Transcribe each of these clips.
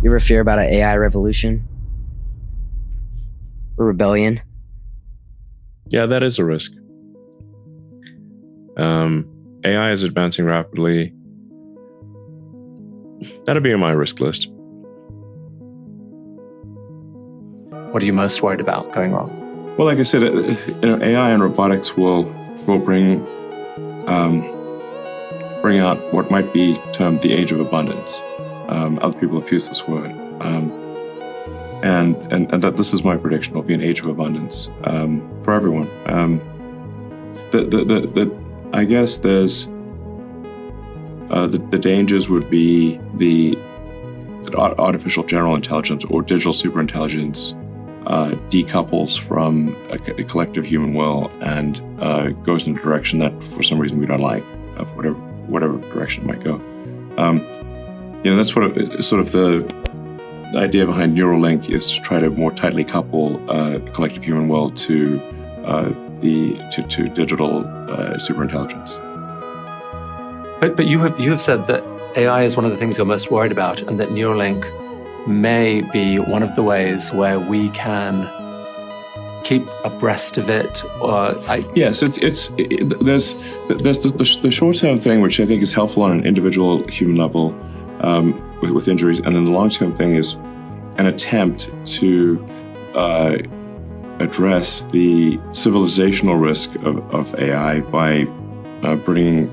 You ever fear about an AI revolution? Or rebellion? Yeah, that is a risk. AI is advancing rapidly. That'd be on my risk list. What are you most worried about going wrong? Well, like I said, AI and robotics will bring out what might be termed the age of abundance. Other people have used this word, and that this is my prediction. Will be an age of abundance for everyone. I guess there's the dangers would be the artificial general intelligence or digital superintelligence decouples from a collective human will and goes in a direction that for some reason we don't like, whatever direction it might go. That's sort of the idea behind Neuralink is to try to more tightly couple collective human will to digital superintelligence. But you have said that AI is one of the things you're most worried about, and that Neuralink may be one of the ways where we can keep abreast of it. Yes, there's the short-term thing, which I think is helpful on an individual human level with injuries, and then the long-term thing is an attempt to address the civilizational risk of AI by bringing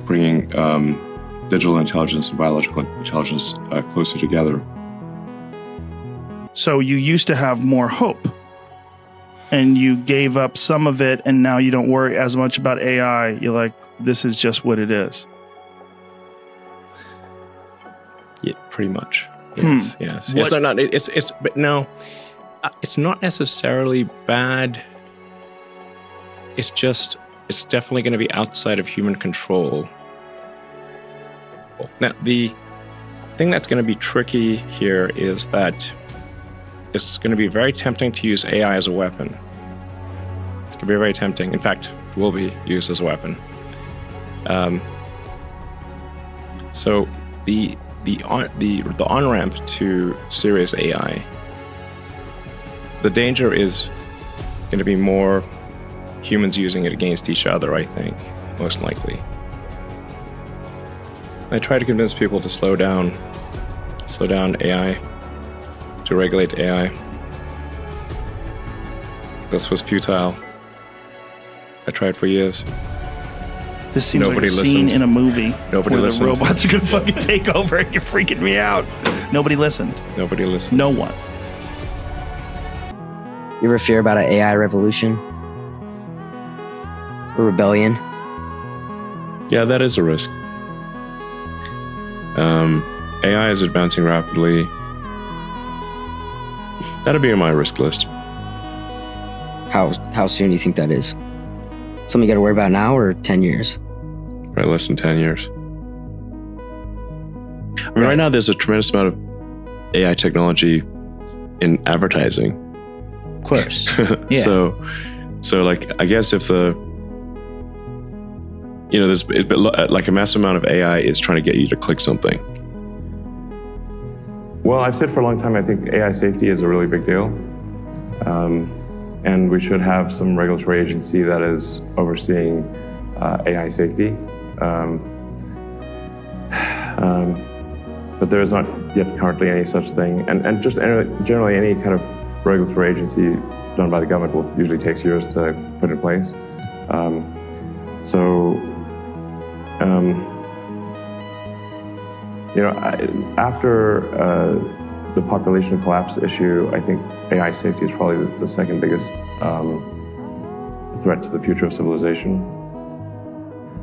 digital intelligence and biological intelligence closer together. So you used to have more hope, and you gave up some of it, and now you don't worry as much about AI. You're like, this is just what it is. Yeah, pretty much. Yes, yes. Yes, no, but no, it's not necessarily bad. It's definitely going to be outside of human control. Now, the thing that's going to be tricky here is that it's going to be very tempting to use AI as a weapon. It's going to be very tempting. In fact, it will be used as a weapon. So the on-ramp to serious AI, the danger is going to be more humans using it against each other, I think, most likely. I try to convince people to slow down AI, to regulate AI. This was futile. I tried for years. This seems like a scene in a movie where listened. The robots are going to fucking take over and you're freaking me out. Nobody listened. Nobody listened. No one. You ever fear about an AI revolution? Or rebellion? Yeah, that is a risk. AI is advancing rapidly. That'd be on my risk list. How soon do you think that is? Something you got to worry about now or 10 years? Right, less than 10 years. I mean, right now there's a tremendous amount of AI technology in advertising. Of course. Yeah. So like, I guess if there's like a massive amount of AI is trying to get you to click something. Well, I've said for a long time, I think AI safety is a really big deal. And we should have some regulatory agency that is overseeing AI safety. But there is not yet currently any such thing. And just generally any kind of regulatory agency done by the government will usually takes years to put in place. After the population collapse issue, I think AI safety is probably the second biggest threat to the future of civilization.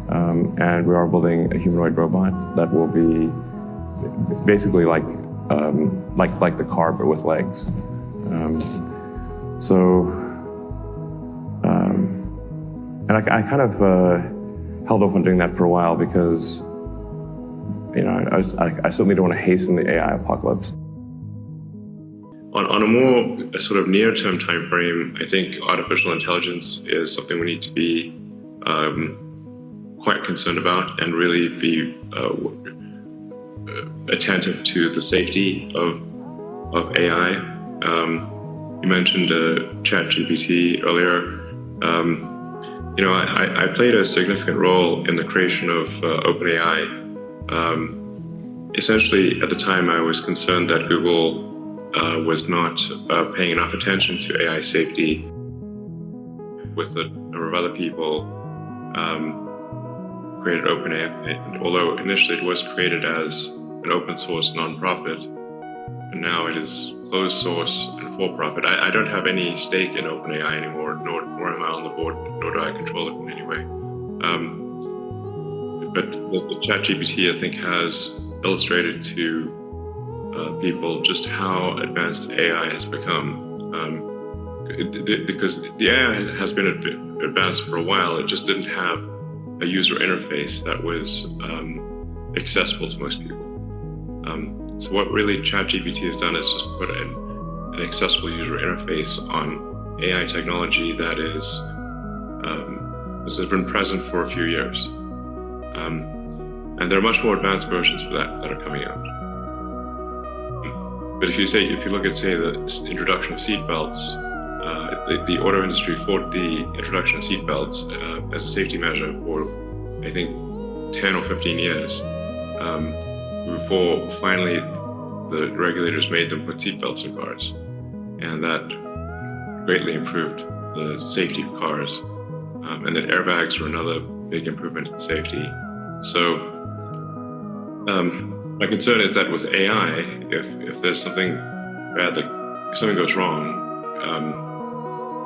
And we are building a humanoid robot that will be basically like the car, but with legs. And I kind of held off on doing that for a while because, I certainly don't want to hasten the AI apocalypse. On a more sort of near-term time frame, I think artificial intelligence is something we need to be quite concerned about and really be attentive to the safety of of AI. You mentioned ChatGPT earlier. I played a significant role in the creation of OpenAI. Essentially, at the time, I was concerned that Google was not paying enough attention to AI safety. With a number of other people, created OpenAI. Although initially it was created as an open source nonprofit, and now it is closed source and for profit. I don't have any stake in OpenAI anymore, nor am I on the board, nor do I control it in any way. But the ChatGPT, I think, has illustrated to people just how advanced AI has become. Because the AI has been advanced for a while, it just didn't have a user interface that was accessible to most people. So what really ChatGPT has done is just put an accessible user interface on AI technology that has been present for a few years. And there are much more advanced versions of that are coming out. But if you look at, say, the introduction of seatbelts, the auto industry fought the introduction of seatbelts as a safety measure for, I think, 10 or 15 years, before finally the regulators made them put seatbelts in cars. And that greatly improved the safety of cars. And then airbags were another big improvement in safety. So my concern is that with AI, if there's something bad, if something goes wrong,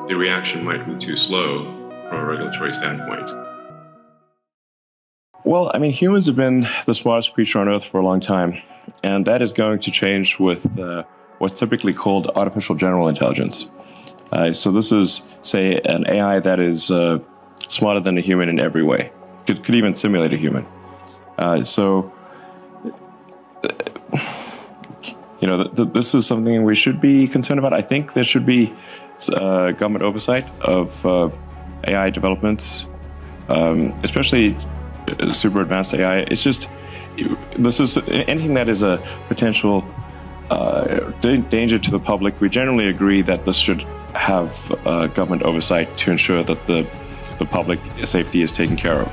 the reaction might be too slow from a regulatory standpoint. Well, I mean, humans have been the smartest creature on Earth for a long time, and that is going to change with what's typically called artificial general intelligence. So this is, say, an AI that is smarter than a human in every way. Could even simulate a human. This is something we should be concerned about. I think there should be government oversight of AI developments, especially super advanced AI. It's just, this is anything that is a potential danger to the public. We generally agree that this should have government oversight to ensure that the public safety is taken care of.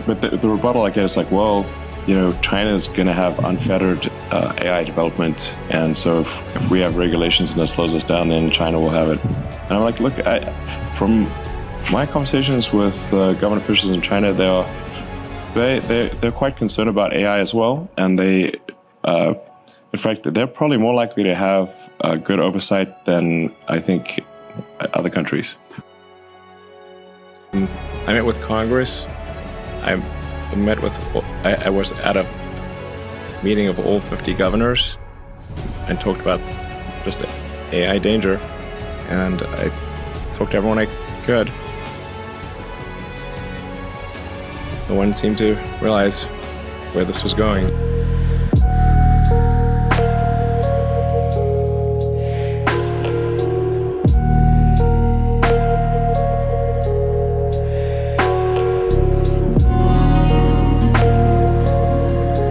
But the rebuttal I get is like, well, China is going to have unfettered AI development, and so if we have regulations and that slows us down, then China will have it. And I'm like, look, from my conversations with government officials in China, they're quite concerned about AI as well, and in fact, they're probably more likely to have good oversight than I think other countries. I met with Congress. I was at a meeting of all 50 governors and talked about just AI danger, and I talked to everyone I could. No one seemed to realize where this was going.